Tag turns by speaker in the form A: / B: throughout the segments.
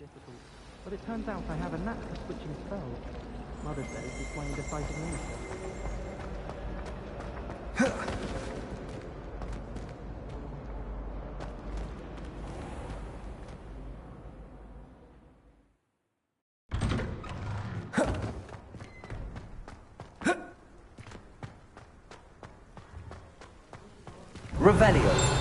A: difficult, but it turns out I have a knack for switching spells. Mother says it's my indecisive nature.
B: Revelio.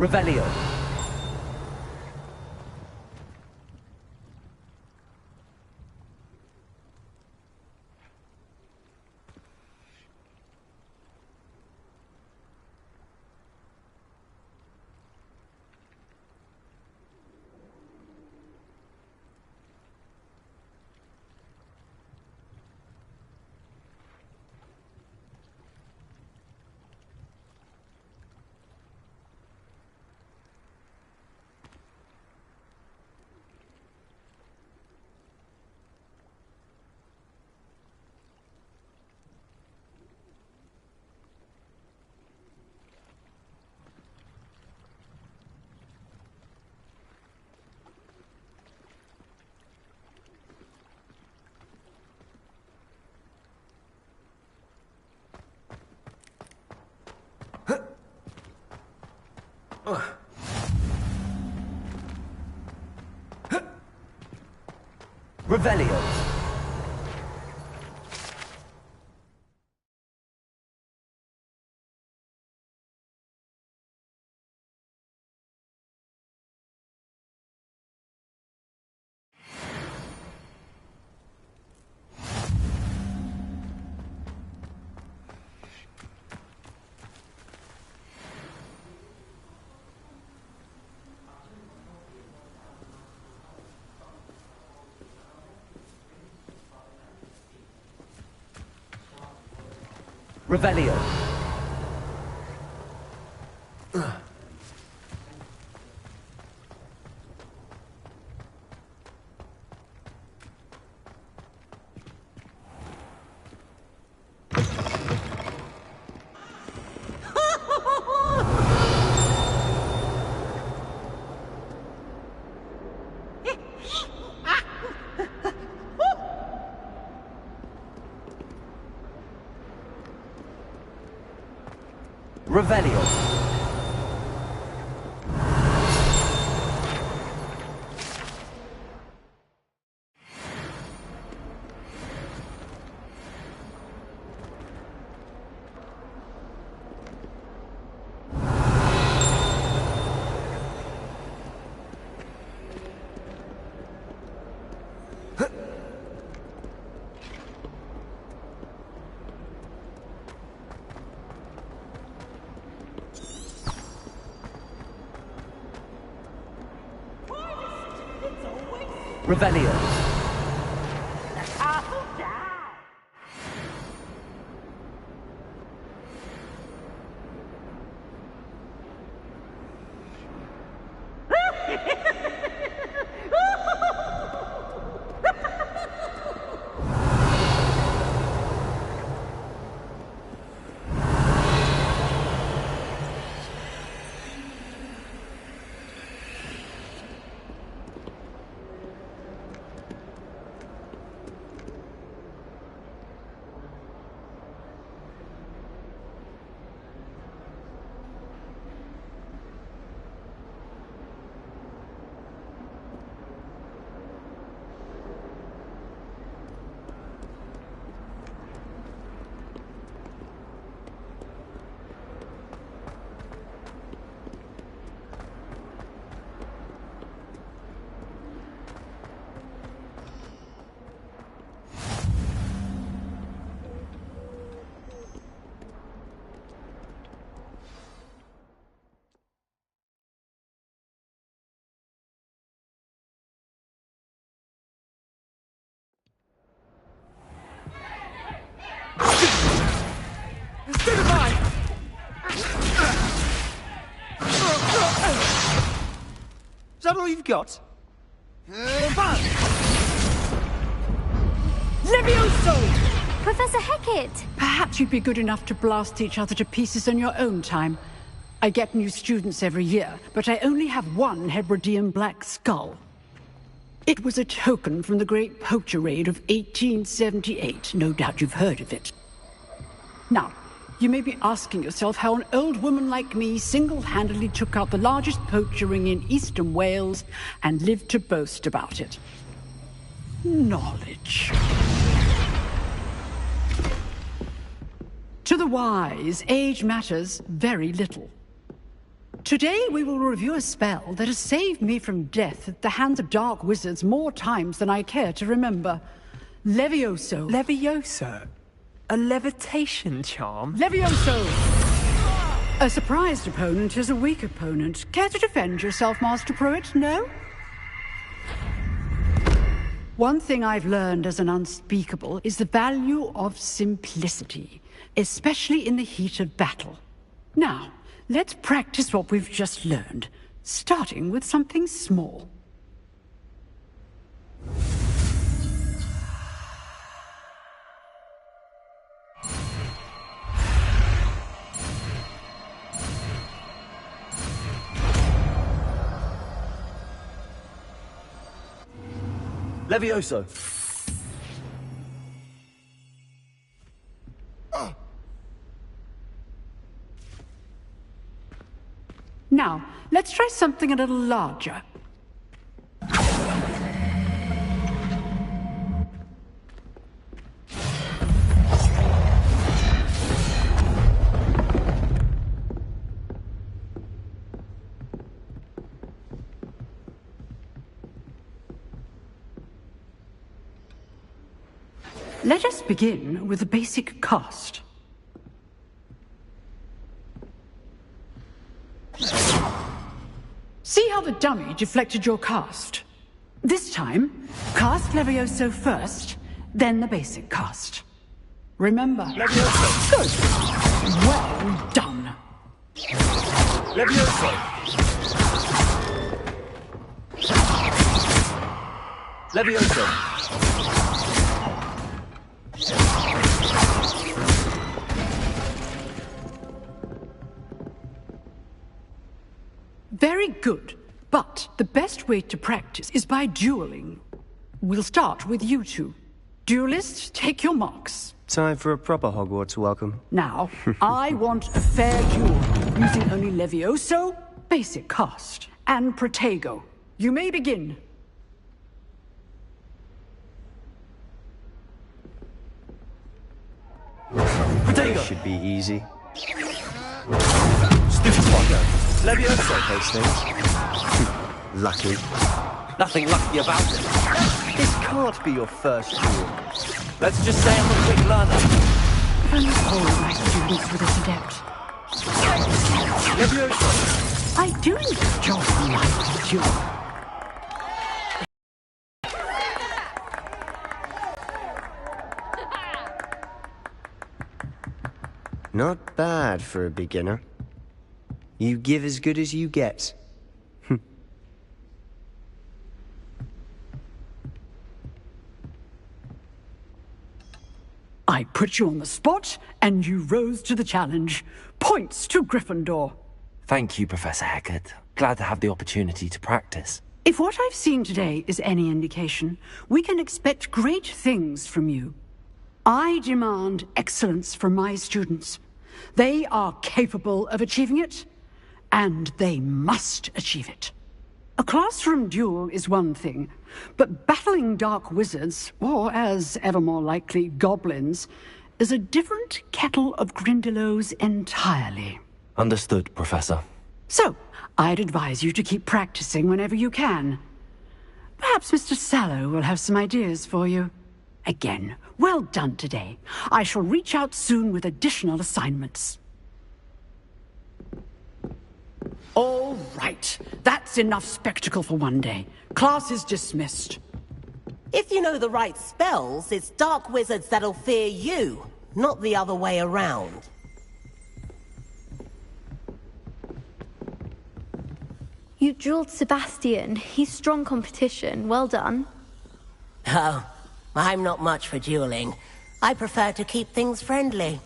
B: Revelio. Revelio. Revelio. Revelio. Revelio.
C: Is that all you've got?
D: Levioso!
E: Professor Hecat!
D: Perhaps you'd be good enough to blast each other to pieces in your own time. I get new students every year, but I only have one Hebridean black skull. It was a token from the Great Poacher Raid of 1878. No doubt you've heard of it. Now, you may be asking yourself how an old woman like me single-handedly took out the largest poacher ring in eastern Wales and lived to boast about it. Knowledge. To the wise, age matters very little. Today we will review a spell that has saved me from death at the hands of dark wizards more times than I care to remember. Levioso.
C: Levioso? A levitation charm?
D: Levioso! A surprised opponent is a weak opponent. Care to defend yourself, Master Pruitt? No? One thing I've learned as an unspeakable is the value of simplicity, especially in the heat of battle. Now, let's practice what we've just learned, starting with something small.
B: Levioso.
D: Now, let's try something a little larger. Let us begin with the basic cast. See how the dummy deflected your cast? This time, cast Levioso first, then the basic cast. Remember.
B: Levioso.
D: Good. Well done.
B: Levioso. Levioso.
D: Very good, but the best way to practice is by dueling. We'll start with you two. Duelists, take your marks.
C: Time for a proper Hogwarts welcome.
D: Now, I want a fair duel, using only Levioso, basic cast, and Protego. You may begin.
C: Protego should be easy.
B: Stupid one. Levioso.
C: Those things. Lucky.
B: Nothing lucky about it.
C: This can't be your first duel.
B: Let's just say I'm a quick learner.
D: If only all my students were this adept.
B: Levioso.
D: I do enjoy my duel.
C: Not bad for a beginner. You give as good as you get.
D: I put you on the spot, and you rose to the challenge. Points to Gryffindor.
B: Thank you, Professor Hecat. Glad to have the opportunity to practice.
D: If what I've seen today is any indication, we can expect great things from you. I demand excellence from my students. They are capable of achieving it, and they must achieve it. A classroom duel is one thing, but battling dark wizards, or as ever more likely, goblins, is a different kettle of Grindylows entirely.
B: Understood, Professor.
D: So, I'd advise you to keep practicing whenever you can. Perhaps Mr. Sallow will have some ideas for you. Again, well done today. I shall reach out soon with additional assignments. All right. That's enough spectacle for one day. Class is dismissed.
E: If you know the right spells, it's dark wizards that'll fear you, not the other way around.
F: You drilled Sebastian. He's strong competition. Well done.
E: Oh, I'm not much for dueling. I prefer to keep things friendly.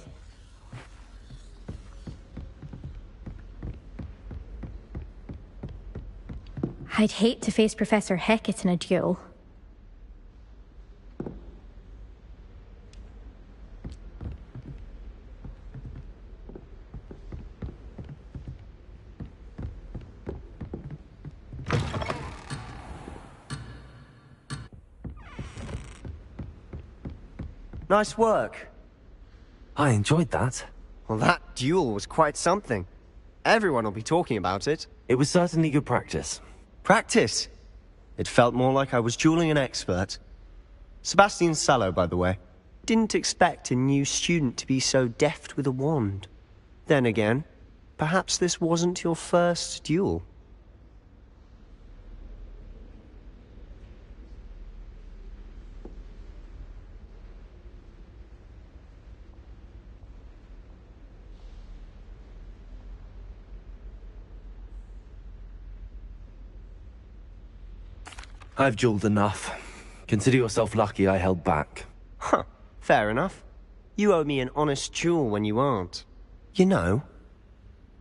F: I'd hate to face Professor Hecat in a duel.
C: Nice work.
B: I enjoyed that.
C: Well, that duel was quite something. Everyone will be talking about it.
B: It was certainly good practice.
C: Practice. It felt more like I was dueling an expert. Sebastian Sallow, by the way. Didn't expect a new student to be so deft with a wand. Then again, perhaps this wasn't your first duel.
B: I've dueled enough. Consider yourself lucky I held back.
C: Huh, fair enough. You owe me an honest duel when you aren't. You know,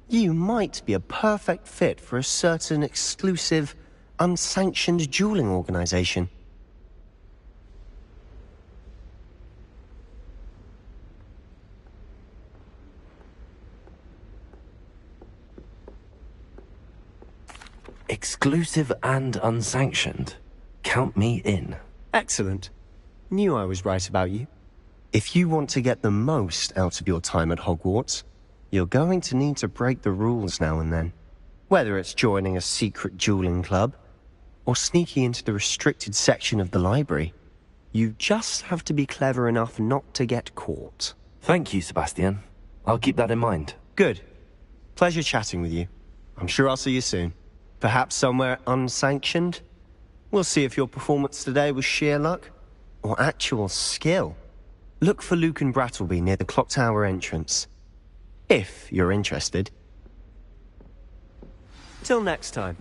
C: you might be a perfect fit for a certain exclusive, unsanctioned dueling organization.
B: Exclusive and unsanctioned. Count me in.
C: Excellent. Knew I was right about you. If you want to get the most out of your time at Hogwarts, you're going to need to break the rules now and then. Whether it's joining a secret dueling club, or sneaking into the restricted section of the library, you just have to be clever enough not to get caught.
B: Thank you, Sebastian. I'll keep that in mind.
C: Good. Pleasure chatting with you. I'm sure I'll see you soon. Perhaps somewhere unsanctioned? We'll see if your performance today was sheer luck, or actual skill. Look for Luke and Brattleby near the clock tower entrance. If you're interested. Till next time.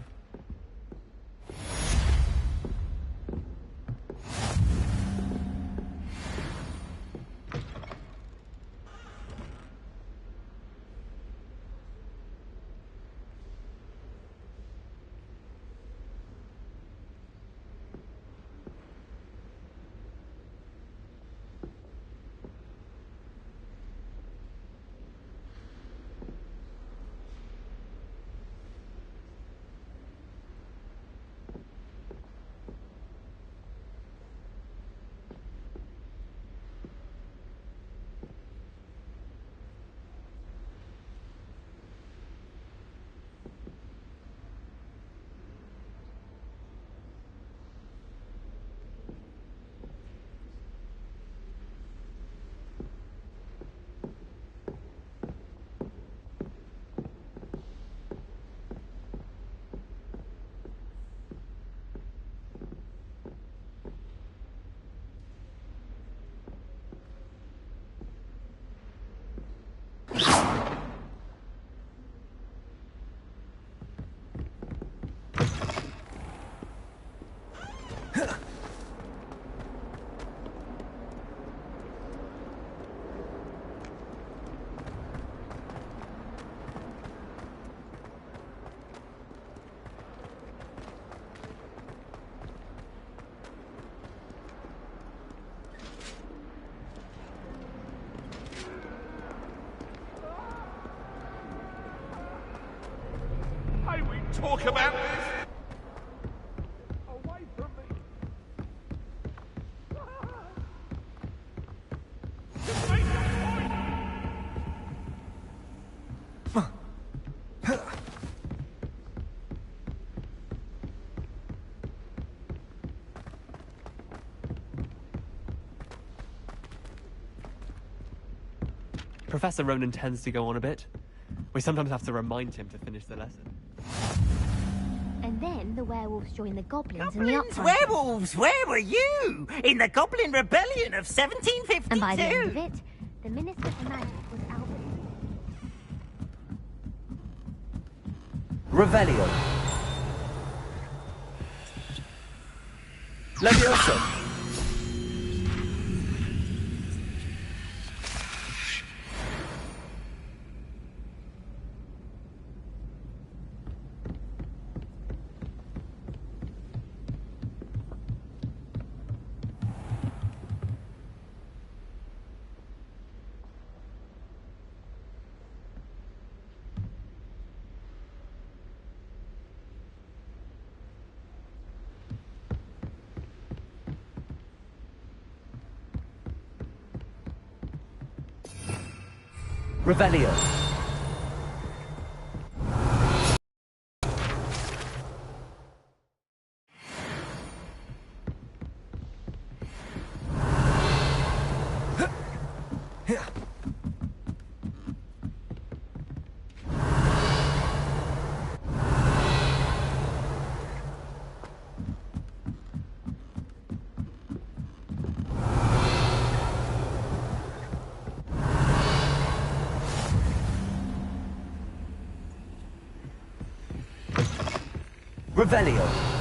G: talk about this? Away from me! Just make your point!
H: Professor Ronan tends to go on a bit. We sometimes have to remind him to finish the lesson.
I: And then the werewolves join the goblins in the
J: Goblins?
I: uprising.
J: Werewolves? Where were you? In the Goblin Rebellion of 1752?
I: And by the end of it, the Minister for Magic was Albert.
B: Revelio. Levioso. Revelio. Revelio.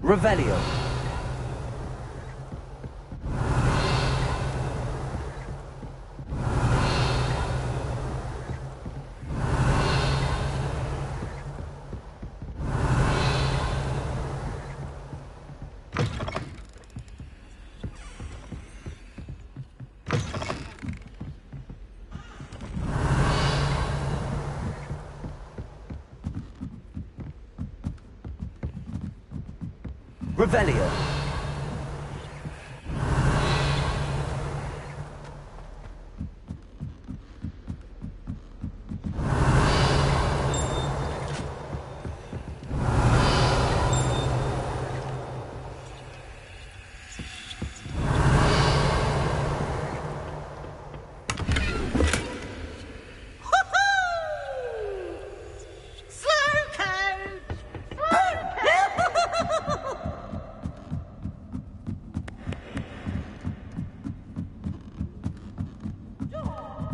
B: Revelio. Revelio.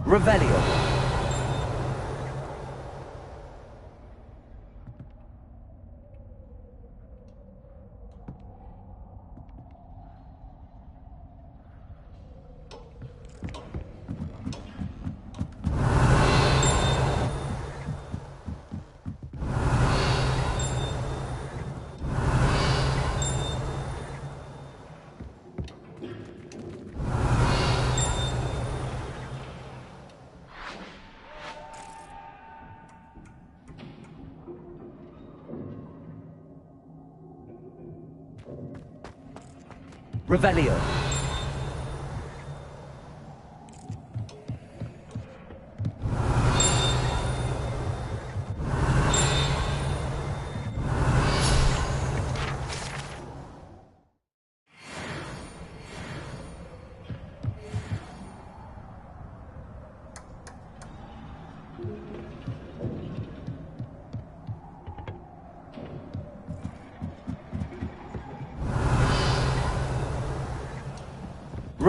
B: Revelio. Revelio.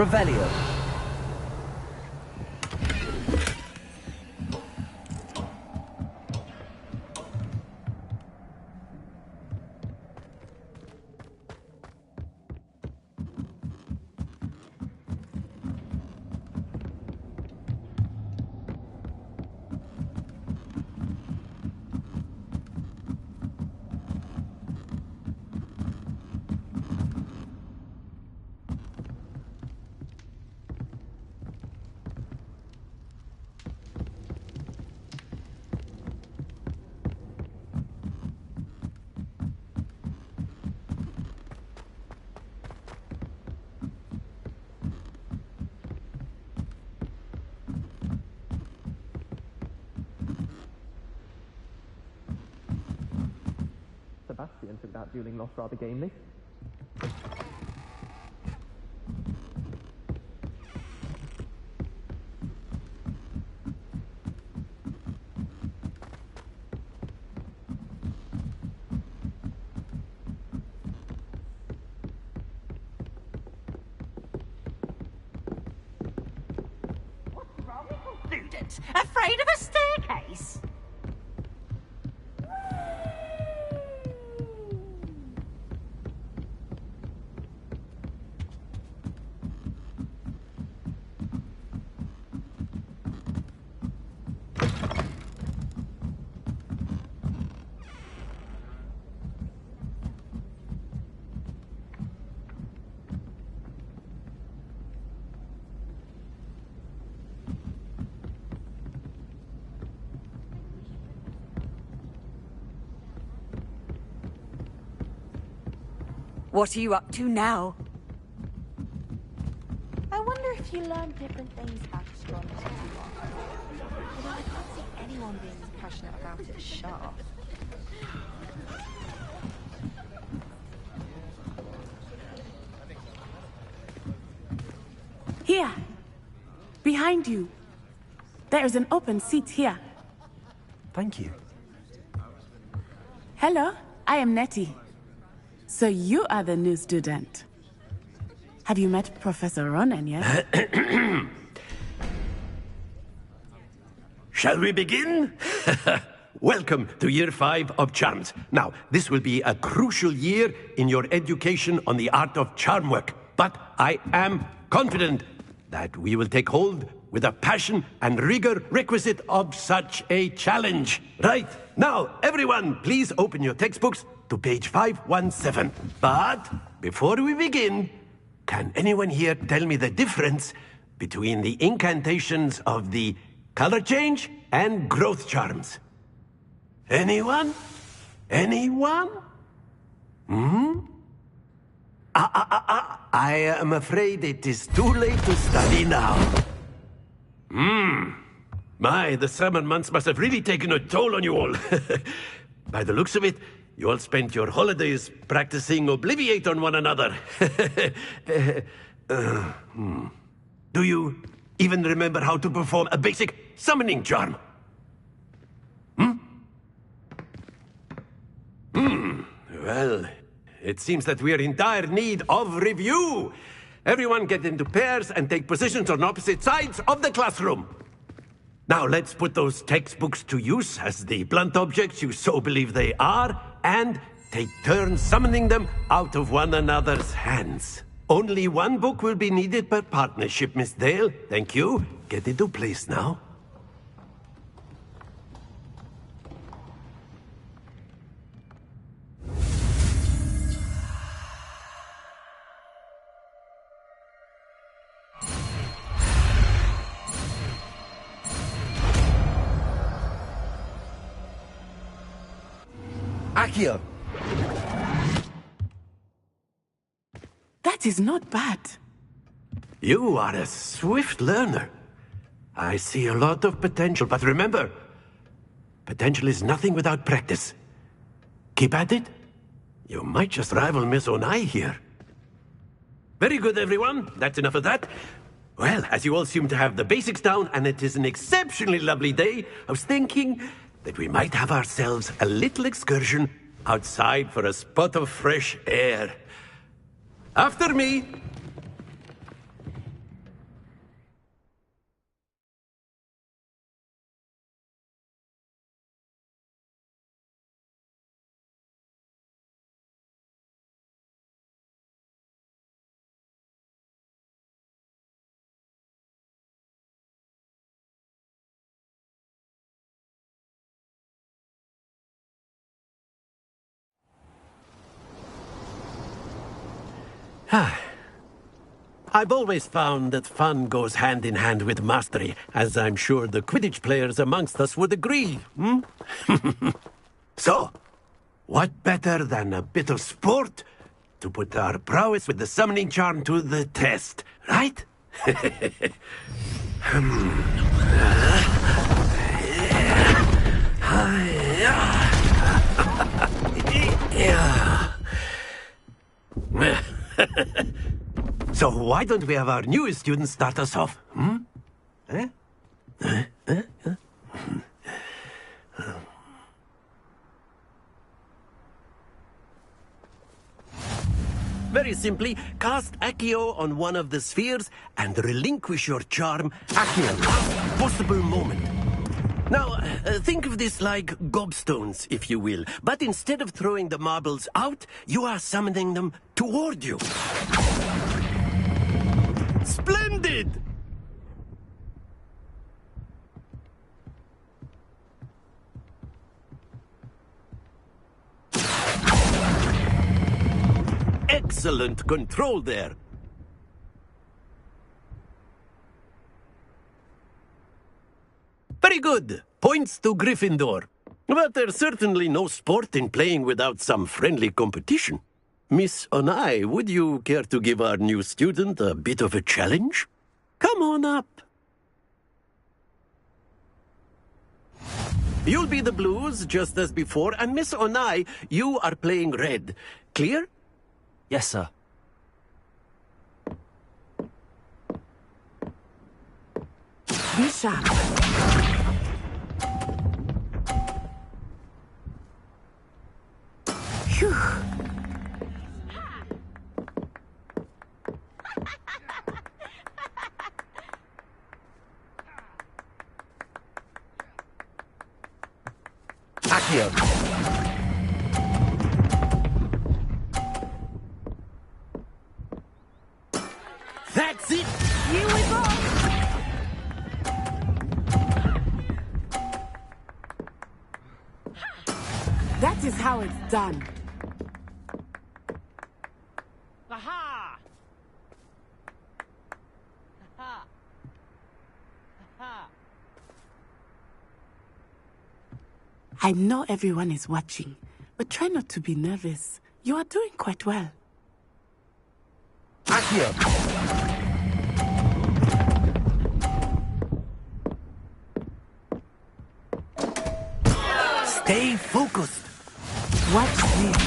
B: Revelio.
A: Sebastian took that dueling loss rather gamely.
J: What's wrong with you students? Afraid of a staircase?
K: What are you up to now?
I: I wonder if you learn different things about astronomy as you are. Although I can't see anyone being as passionate about it as Sharp.
K: Here. Behind you. There is an open seat here.
C: Thank you.
K: Hello, I am Nettie. So you are the new student. Have you met Professor Ronan yet?
L: Shall we begin? Welcome to Year 5 of Charms. Now, this will be a crucial year in your education on the art of charm work. But I am confident that we will take hold with the passion and rigor requisite of such a challenge. Right, now, everyone, please open your textbooks to page 517. But before we begin, can anyone here tell me the difference between the incantations of the color change and growth charms? Anyone? Anyone? I am afraid it is too late to study now. My, the summer months must have really taken a toll on you all. By the looks of it, you all spent your holidays practicing Obliviate on one another. Do you even remember how to perform a basic summoning charm? Well, it seems that we are in dire need of review. Everyone get into pairs and take positions on opposite sides of the classroom. Now let's put those textbooks to use as the blunt objects you so believe they are, and take turns summoning them out of one another's hands. Only one book will be needed per partnership, Miss Dale. Thank you. Get into place now.
B: Accio!
K: That is not bad.
L: You are a swift learner. I see a lot of potential, but remember, potential is nothing without practice. Keep at it. You might just rival Miss Onai here. Very good, everyone. That's enough of that. Well, as you all seem to have the basics down, and it is an exceptionally lovely day, I was thinking that we might have ourselves a little excursion outside for a spot of fresh air. After me. I've always found that fun goes hand in hand with mastery, as I'm sure the Quidditch players amongst us would agree. So, what better than a bit of sport to put our prowess with the summoning charm to the test, right? So why don't we have our newest student start us off? Very simply, cast Accio on one of the spheres and relinquish your charm at your last possible moment. Now, think of this like gobstones, if you will. But instead of throwing the marbles out, you are summoning them toward you. Splendid! Excellent control there. Very good. Points to Gryffindor. But there's certainly no sport in playing without some friendly competition. Miss Onai, would you care to give our new student a bit of a challenge? Come on up. You'll be the blues, just as before, and Miss Onai, you are playing red. Clear?
B: Yes, sir.
K: Be sharp. Phew.
L: Accio. That's it!
K: Here we go! That is how it's done.
A: Aha! Aha! Aha!
K: I know everyone is watching, but try not to be nervous. You are doing quite well.
L: Accio. Stay focused.
K: Watch this.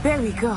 K: There we go.